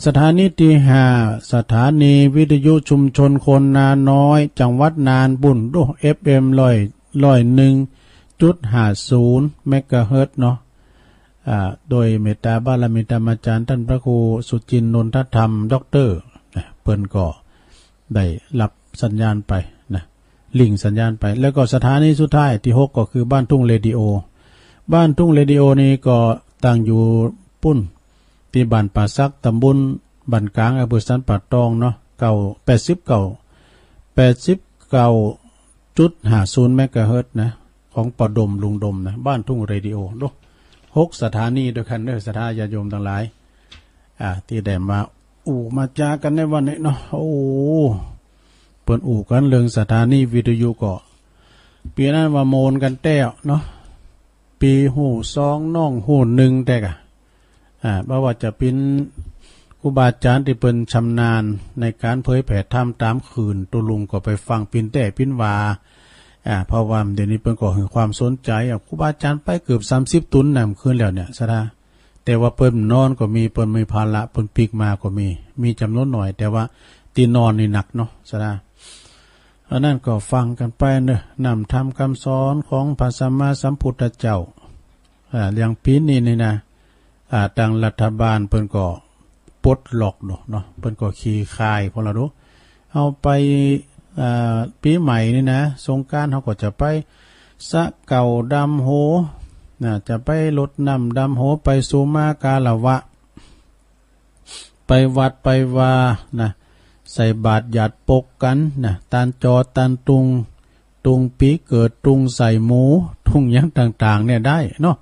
สถานีที่5สถานีวิทยุชุมชนคนนาน้อยจังหวัดนานบุญด้วย FM 101.50 เมกะเฮิรตซ์เนาะโดยเมตตาบารมีธรรมอาจารย์ท่านพระครูสุจินนนทธรรมด็อกเตอร์เปิ้นก็ได้รับสัญญาณไปนะลิงสัญญาณไปแล้วก็สถานีสุดท้ายที่6ก็คือบ้านทุ่งเรดิโอบ้านทุ่งเรดิโอนี้ก็ตั้งอยู่ปุ้นที่บ้านป่าซักตำบลบ้านกลางอำเภอสันป่าตองเนาะ89.50 เมกะเฮิรตซ์นะของปดมลุงดมนะบ้านทุ่งเรดิโอเนาะ6 สถานีด้วยกันเด้อสถาญาโยมทั้งหลายที่ได้มามาจากันในวันนี้เนาะเปิ้นกันเรื่องสถานีวิทยุก็ปีนั้นว่าโมนกันแต้วเนาะปีหู2น้องหู1แต่กะบ่ว่าจะเป็นครูบาอาจารย์ที่เปิ้นชำนาญในการเผยแผ่ธรรมตามคืนตัวลุงก็ไปฟังปินแต่ปินวาเพราะว่าเดี๋ยวนี้เปิ้นก็ให้ความสนใจครูบาอาจารย์ไปเกือบ30 ตุนนำคืนแล้วเนี่ยซะนะแต่ว่าเปิ้นนอนก็มีเปิ้นมีภาระเปิ้นปีกมาก็มีจำนวนหน่อยแต่ว่าตีนอนนี่หนักเนาะซะนะอันนั้นก็ฟังกันไปเนอะนำทำคำสอนของพระสัมมาสัมพุทธเจ้าอย่างปีนี้นี่นะทางรัฐบาลเปิ้นก็ปลดล็อกเนาะเปิ้นก็ขี้คายพอละดูเอาไปปีใหม่นี่นะสงกรานต์เฮาก็จะไปสะเก่าดำโหจะไปลดน้ำดำโหไปสุมากาลวะไปวัดไปวานะใส่บาตรหยาดปกกันนะตานจอตานตุงปีเกิดตุงใส่หมูทุงยังต่างๆเนี่ยได้เนาะ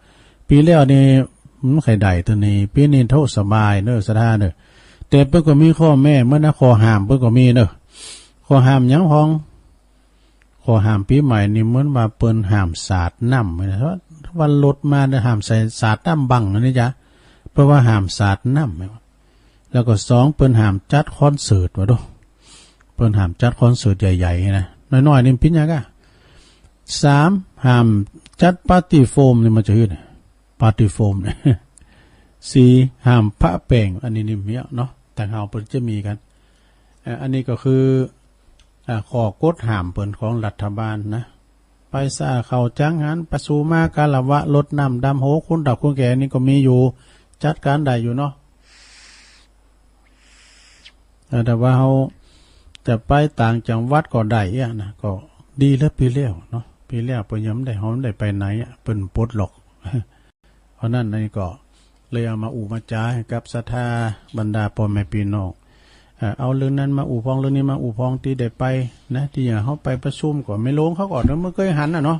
ปีแล้วนี่มันไข่ได้ตัวนี้ปีนี้เท่าสบายเนอะสถานเนอะแต่เพิ่นก็มีข้อแม่เมื่อนะข้อห้ามเพิ่นก็มีเนอะข้อห้ามยังของ ขอห้ามปีใหม่นี่เหมือนว่าเปิ้นห้ามสาดน้ำนะเพราะวันรถมาได้ห้ามใส่สาดน้ำบังนี่จ้ะเพราะว่าห้ามสาดน้ำแล้วก็2เปิ้นห้ามจัดคอนเสิร์ตว่าดูเปิ้นห้ามจัดคอนเสิร์ตใหญ่ๆนะน้อยๆนี่พิญญากะ3ห้ามจัดปาร์ตี้โฟมนี่มันจะเฮ็ดปาร์ตี้โฟมเนี่ย4ห้ามพระแป้งอันนี้นี่มีเนาะแต่เฮาเปิ้นจะมีกันอันนี้ก็คือข้อกฎห้ามเปิ้นของรัฐบาลนะไปซ่าเข้าจังหันประสูมากาละวะลดน้ำดำโหคุณดับคุณแก่นี่ก็มีอยู่จัดการได้อยู่เนาะแต่ว่าเฮาจะไปต่างจังหวัดก็ได้อ่ะนะก็ดีแล้วปีแล้วเนาะปีแล้วเปิ้นยังได้เฮาได้ไปไหนอ่ะเปิ้นปลดล็อกเพราะนั้นนี่ก็เลยเอามาอูมาจาให้กับศรัทธาบรรดาพ่อแม่พี่น้องเอาเรื่องนั้นมาอู่พองเรื่องนี้มาอู่พองที่ได้ไปนะที่อย่างเขาไปประชุมก่อนไม่ลงเขาก่อนแล้วมันเคยหันเนาะ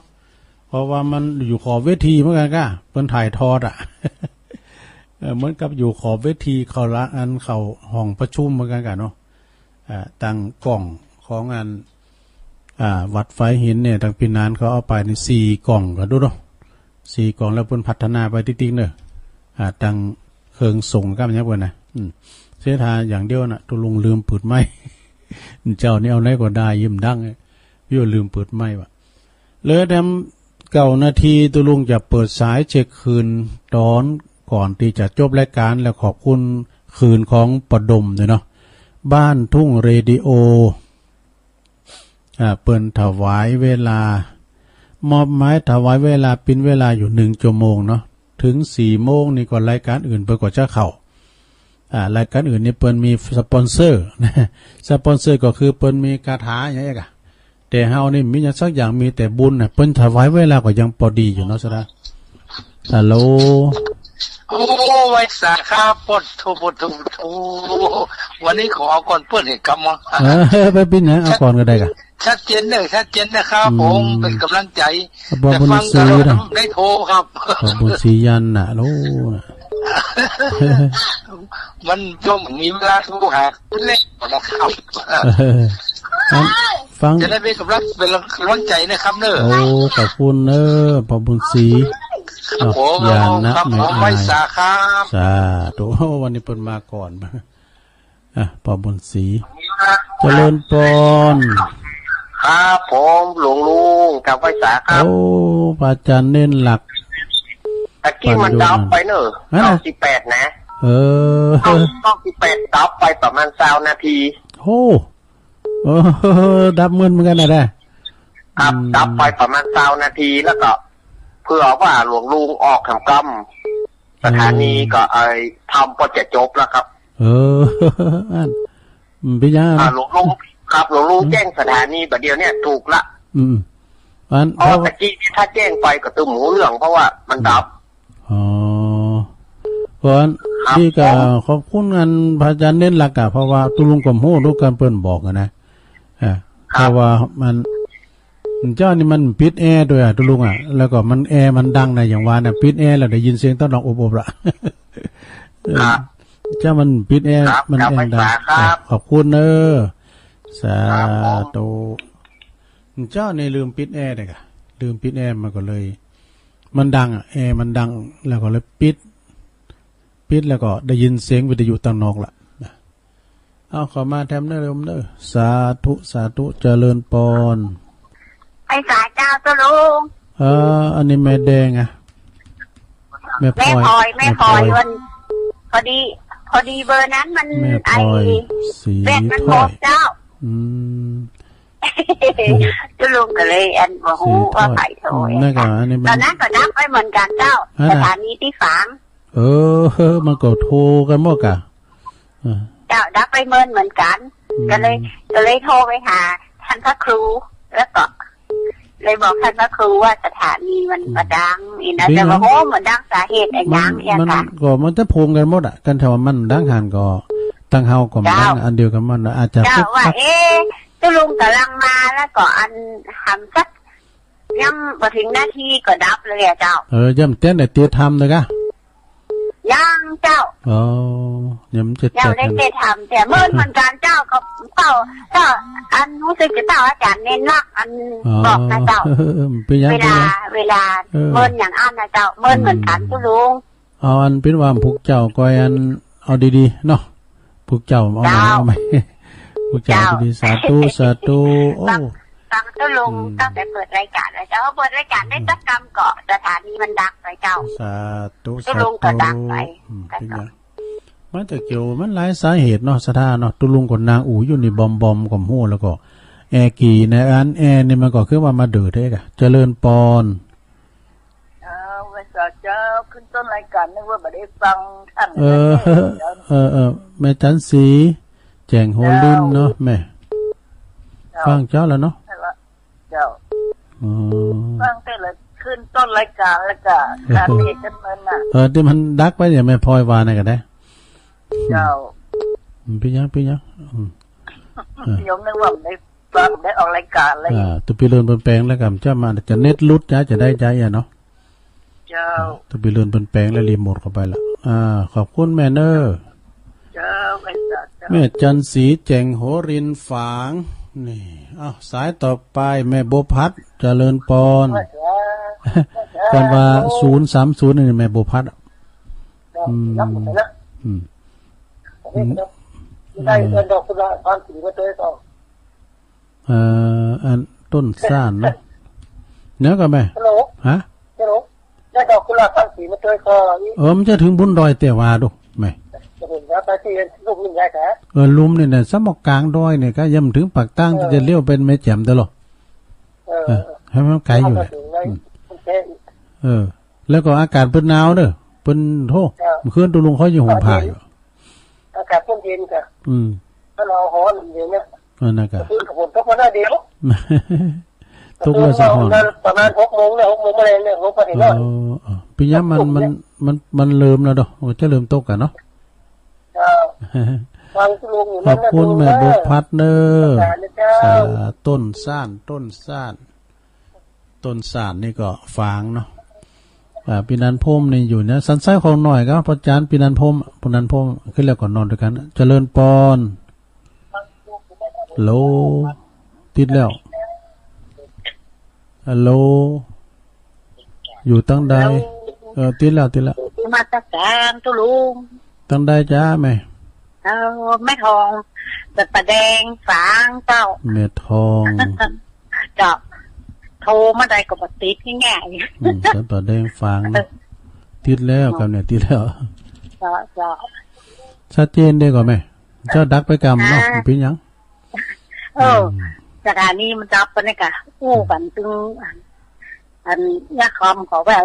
เพราะว่ามันอยู่ขอบเวทีเหมือนกันก็เพิ่นถ่ายทอดเหมือนกับอยู่ขอบเวทีเขาละอันเขาห้องประชุมเหมือนกันเนาะตั้งกล่องของอันวัดไฟหินเนี่ยทางปีนานเขาเอาไปใน4กล่องก็ดูเนาะ4กล่องแล้วเพิ่นพัฒนาไปติ๊กๆเนอะตั้งเคิงส่งก็มันเนี้ยเพิ่นนะเสียทาอย่างเดียวน่ะตุลุงลืมเปิดไม้เจ้านี่เอาไหนก็ได้ยิ้มดังพี่ว่าลืมเปิดไม้ว่ะเลยทำ9 นาทีตุลุงจะเปิดสายเช็คคืนตอนก่อนที่จะจบรายการแล้วขอบคุณคืนของประดมด้วยเนาะบ้านทุ่งเรดิโอเปิ้นถวายเวลามอบไม้ถวายเวลาปินเวลาอยู่1 ชั่วโมงเนาะถึง4 โมงนี่ก็รายการอื่นเปิ้นก็จะเข้ารายการอื่นนี่เปิ้นมีสปอนเซอร์นะสปอนเซอร์ก็คือเปิ้นมีคาถาอย่างเงี้ยแต่เฮานี่มีอย่างสักอย่างมีแต่บุญน่ะเปิ้นถวายเวลาก็ยังพอดีอยู่เนาะซะนะฮัลโหลโอ้ไว้สาขาปดทุวันนี้ขอเอาก่อนเปิ้นให้กำมาไปปิ้นนะเอาก่อนก็ได้กะชัดเจนนะครับผมเป็นกำลังใจแต่ฟังกันได้โทรครับบุญศรียันน่ะโลมันก็มีเวลาโทรหาเล่นนะครับฟังจะได้เป็นกำลังใจนะครับเนอะโอ้ขอบคุณเนอะพระบุญศรียานนะไม่สาขาสาธุวันนี้เปิดมาก่อนพระบุญศรีเจริญพรครับผมหลวงลุงกับไว้สาครับโอ้พระอาจารย์เน้นหลักตะกี้มันดับไปเนอะ98นะ98ดับไปประมาณ20 นาทีโอ้ดับเงินเหมือนกันนะครับดับไปประมาณ20 นาทีแล้วก็เพื่อว่าหลวงลุงออกทำกรรมสถานีก็ทำก็จะจบแล้วครับพี่ยาหลวงลุงครับหลวงลุงแจ้งสถานีแบบเดียวเนี่ยถูกละตะกี้ถ้าแจ้งไปก็ตึมหูเรื่องเพราะว่ามันดับเพราะที่ก็ขอบคุณงานพระอาจารย์เน้นหลักเพราะว่าตุลุงกับโหลูกกันเปิ้นบอกนะเพราะว่ามันเจ้านี่มันปิดแอร์ด้วยตุลุงแล้วก็มันแอร์มันดังนะอย่างว่าปิดแอร์แล้วได้ยินเสียงต้นดอกอบๆละเจ้ามันปิดแอร์มันแอร์ดังขอบคุณเนอะสาธุเจ้านี่ลืมปิดแอร์เลยลืมปิดแอร์มันก็เลยมันดังแอร์มันดังแล้วก็เลยปิดแล้วก็ได้ยินเสียงวิทยุต่างนอกละเอาขอมาแทมเนอร์เร็วเนอสาธุเจริญปอนไอ้สายเจ้าตัวลุงอันนี้แม่แดงแม่พลอยวันพอดีเบอร์นั้นมันไอ้แบตมันหมดเจ้าตัวลุงก็เลยอันว่าฮู้ว่าไข่โถยตอนนั้นก็นับไปเหมือนกันเจ้าสถานีที่ฝางมันก็โทรกันหมดกะเจ้านับไปเหมือนกันก็เลยโทรไปหาท่านพระครูแล้วก็เลยบอกท่านพระครูว่าสถานีมันประดังอีนะแต่ว่าโหมันดังสาเหตุอะไรอย่างเงี้ยค่ะมันจะโพงกันหมดกันแถวมันดังหันก็ตั้งเฮาก็มันดังอันเดียวกันมันอาจจะเจ้าว่าตุลุงกำลังมาแล้วก็อันทำสักย่ำพอถึงนาทีก็ดับเลยเจ้าย่ำเต้นแต่เตี้ยทำเลยกะ ยังเจ้าอ๋อยังจะแจกได้ไปทำแต่เมื่อมันการเจ้าก็เจ้าอันรู้สึกจะเจ้าอาจารย์เน้นรักอันบอกนะเจ้าเวลาเมื่ออย่างอันนะเจ้าเมื่อเหมือนกันทุลุงเอาอันเป็นว่าพวกเจ้าก้อยอันเอาดีๆเนาะพวกเจ้าเอาไหมพวกเจ้าดีสาธุโอ้ตั้งทุลุงตั้งแต่เปิดรายการเลยเจ้าเปิดรายการได้ตักกรรมเกาะสถานีมันดักไปเจ้าสาธุทุลุงก็ดักไปมันจะเกี่ยวมันหลายสาเหตุเนาะสถานเนาะตุลุงกับนางอูอยู่ในบอมกับหู้แล้วก็แอกี่ในอันแอนี่มันก็คือว่ามาเดือดได้กะเจริญปอนเวลาเจ้าขึ้นต้นรายการนึกว่าไม่ได้ฟังท่านแม่จันสีแจงโฮลินเนาะแม่ฟังเจ้าแล้วเนาะเจ้าฟังแต่ละขึ้นต้นรายการแล้วก็การเอกกันมันน่ะที่มันดักไว้เนี่ยไม่พลอยวานะกันได้เจ้าพี่ยังยมนึกว่าได้ฟังได้ออกรายการอะไรตัวพี่เลื่อนแปลงแล้วกันจะมาจะเน็ตลุดจะได้ใจอ่ะเนาะเจ้าตัวพี่เลื่อนแปลงแล้วรีโมทเข้าไปละขอบคุณแม่เนอร์เจ้าแม่จันสีแจงโหรินฝางนี่สายต่อไปแม่โบพัดเจริญปอนกันว่า030นี่แม่โบพัดได้เงินดอกกุหลาบพันสีมาเตยต่ออันต้นซ่านนะเนื้อก็แม่ฮัลโหลฮะฮัลโหลได้ดอกกุหลาบพันสีมาเตยคอมันจะถึงบุญดอยเตวาดูแม่จะเห็นครับไปที่ลุมนี่ไงครับลุมเนี่ยสมกกลางดอยเนี่ยก็ย่ำถึงปากตั้งจะเลี้ยวเป็นแม่แจ่มตลอดให้มันไกลอยู่แล้วก็อากาศเป็นหนาวเด้อเป็นโทษเพื่อนตัวลุงเขาอยู่ห่มผ้าอยู่อากาศเย็นจ้ะถ้าเราฮ้อนอย่างเงี้ยนั่นก็คือฝนตกมาได้เดียวตกมาสักหน่อยประมาณ6 โมงเนี่ย6 โมงมาเลยเนี่ย6 ก็เห็นแล้วปีนี้มันเริ่มแล้วดอกจะเริ่มตกกันเนาะขอบคุณแม่บุพพัฒน์เนอร์ต้นซ่านนี่ก็ฟางเนาะปีนันพมนี่อยู่เนี่ยสันไส้ของหน่อยก็พอจานปีนันพมขึ้นแล้วก่อนนอนด้วยกันเจริญปอนโลติดแล้วฮัลโหลอยู่ตั้งใดติดแล้วมาตะการตุลุงตั้งใดจ้าแม่แม่ทองแต่ประแดงฝางเจ้าแม่ทองเจ้าโทรมาได้ก็บ่ติดง่ายๆแต่ประแดงฝางติดแล้วกันเนี่ยติดแล้วจ้าชัดเจนได้ก่อนแม่เจ้าดักไปกรรมเนาะเป็นยังสถานีมันจับกันนี่กะอู้กันถึงอันยาคอมขอแบบ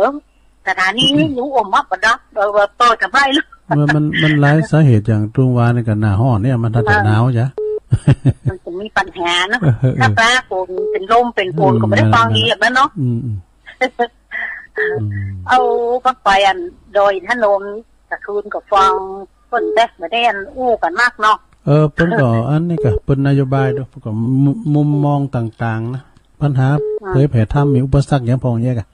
สถานีนี้อยู่อมมักบ่ดอกโดยว่าโตจะไม่รู้มันหลายสาเหตุอย่างตรงวาในกันหน้าห้อนเนี่ยมันถ้าหนาวจ้ะมันจะมีปัญหาเนาะถ้าปลาโกนเป็นลมเป็นโกนก็ไม่ได้ฟังอีกแล้วเนาะเอาพักไปอันโดยท่านลมตะคืนกับฟังคนได้ไม่ได้อันอู้กันมากเนาะเพิ่นก็อันนี้ก็เป็นนโยบายด้วยก็มุมมองต่างๆนะปัญหาเผยแผ่ธรรมมีอุปสรรคอย่างพองแยกอะ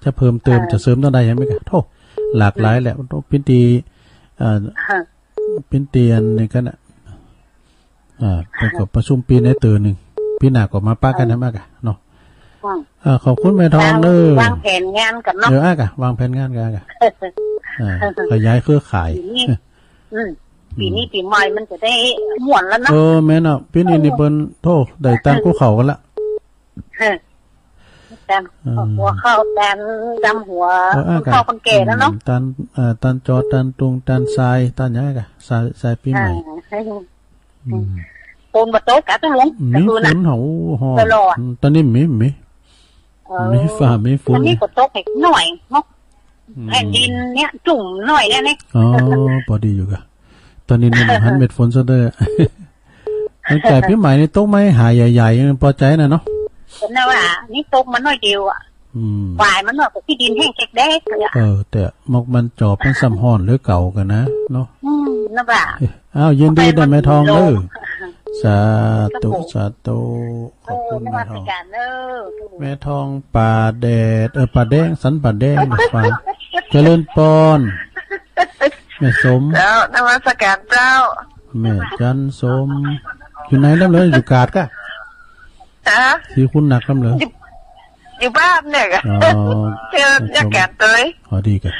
จะเพิ่มเติมจะเสริมต้องได้ยังไหมกันโทษหลากหลายแหละพิธีเป็นเตียนนี่กันเป็นกับประชุมปีในตื่นหนึ่งพี่หนาก็มาป้ากันนะมากอะเนาะขอบคุณแม่ทองเนอวางแผนงานกันเนาะเดี๋ยววางแผนงานกันขยายเครือข่ายปีนี้ปีใหม่มันจะได้ม่วนแล้วนะแม่เนาะปีนี้นี่เปิ้นโทษได้ตั้งกูเข่ากันละแต่หัวเข้าแต่จำหัวเข้าคนแก่แล้วเนาะตันจอตันตุงตันทรายตันยังไงกันทรายปีใหม่ปูนบะโต๊ะกะตุ้งหลงมีฝนเหาหอตอนนี้มีฝ่ามีฝนอันนี้บะโต๊ะเล็กหน่อยเนาะแผ่นดินเนี้ยจุ่มหน่อยได้ไหมพอดีอยู่กันตอนนี้นี่หันเม็ดฝนซะด้วยตั้งแต่ปีใหม่นี่โต๊ะไม้หายใหญ่ๆพอใจนะเนาะเป็นนะว่านี่โต๊ะมันน้อยเดียวอ่ะฝ่ายมันน้อยกว่าที่ดินแห้งแกกเลยอ่ะแต่มกมันจอบมันซ้ำห่อนหรือเก่ากันนะเนาะนะว่ายินดีได้แม่ทองเลยสาธุขอบคุณแม่ทองแม่ทองป่าแดดป่าแดงสันป่าแดงฟังเจริญปอน แม่สม เจ้านมัสการเจ้าแม่จันสมอยู่ไหนแล้วเลยอยู่กาดกะที่คุณหนักแล้วเลยอยู่บ้านเนี่ยกันเที่ยวอยากแก่เลยพอดีกัน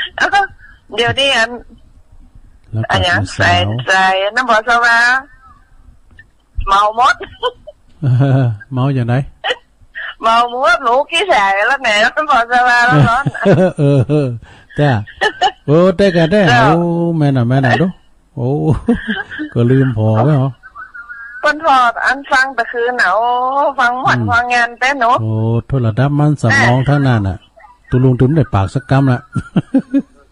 เดี๋ยวนี้อันนี้ใส่น้ำบอสวาเมามดเมาอย่างไรเมาหมูหนูกี้แสแล้วแหนน้ำบอสวาแล้วร้อนแต่โอ้แต่กันได้โอ้แม่น่ะดูโอ้ก็ลืมพอไว้เหรอคนพออันฟังแต่คืนหนาวฟังหวันฟังงานเต้นหนูโอ้โทรศัพท์มันสมองทั้งนั้นน่ะตุลุงตุ้มได้ปากสักกำละ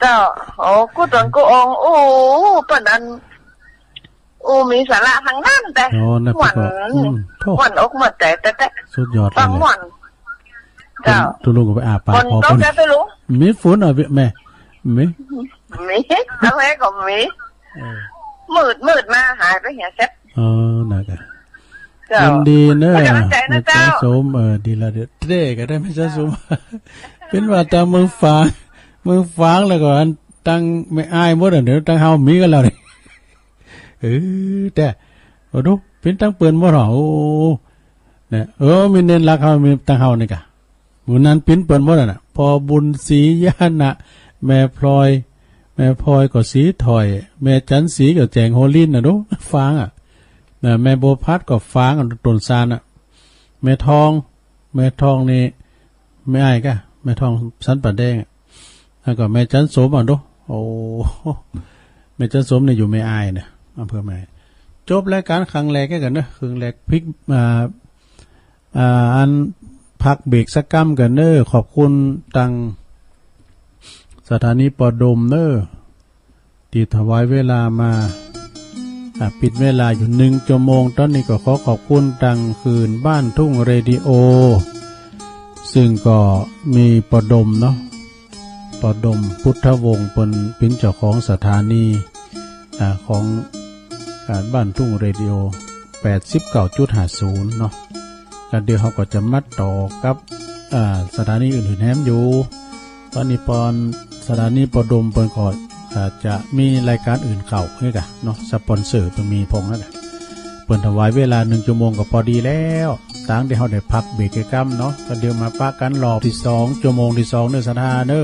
เจ้าโอ้กูตนกูองโอ้ปนอันมีสาระทั้งนั้นแต่หวันอกหมดแต่สุดยอดเลยฟังหวันเจ้าตุลุงก็ไปอาปากพอคนไปรู้มีฝนอ่ะแม่มีอะไรก็มีมืดมาหายไปเหี้ยเซ็ตน่ะกันยินดีเนอะไม่ใช่สมดีละเด้ก็ได้ไม่ใช่สมเป็นว่าตามมือฟังแล้วก็อันตั้งไม่อายหมดเดี๋ยวตั้งเฮามีกันแล้วนี่แต่ดูเป็นตั้งเปิ่นบ่หรอโอ้เนี่ยมีเน้นรักเฮามีตั้งเฮานี่กะมื้อนั้นปิ้นเปิ่นบ่น่ะพอบุญศรีญาณะแม่พลอยก็สีถอยแม่จันสีก็แจงโฮลินน่ะดูฟังอ่ะแม่โบพัดก็ฟังอันต้นซานอ่ะแม่ทองนี่ไม่อายกะแม่ทองสันป่าแดงแล้วก็แม่จันสมอ่ะดูโอ้แม่จันสมเนี่ยอยู่ไม่อายเนี่ยอำเภอแม่จบรายการครั้งแรกกันเนอะครึ่งแรกพลิกอันพักเบรกสักกัมกันเนอะขอบคุณตังสถานีปอดมเนอะที่ถวายเวลามาปิดเวลาอยู่1 ชั่วโมงตอนนี้ก็ขอบคุณตังคืนบ้านทุ่งเรดิโอซึ่งก็มีปอดมเนาะปอดมพุทธวงศ์เป็นเจ้าของสถานีของบ้านทุ่งเรดิโอ 89.50 เนาะแล้วเดี๋ยวเขาก็จะมัดต่อกับสถานีอื่นๆแฮมอยู่ตอนนี้สถานีปอดมเปิดขอจะมีรายการอื่นเข้าให้กะเนาะสปอนเซอร์ต้องมีพงแล้วกะเปิดถวายเวลา1 ชั่วโมงก็พอดีแล้วตั้งที่เขาได้พักเบรกกรรมเนาะก็เดี๋ยวมาปะกันรอบที่2 ชั่วโมงที่2เนื้อสถาเนอ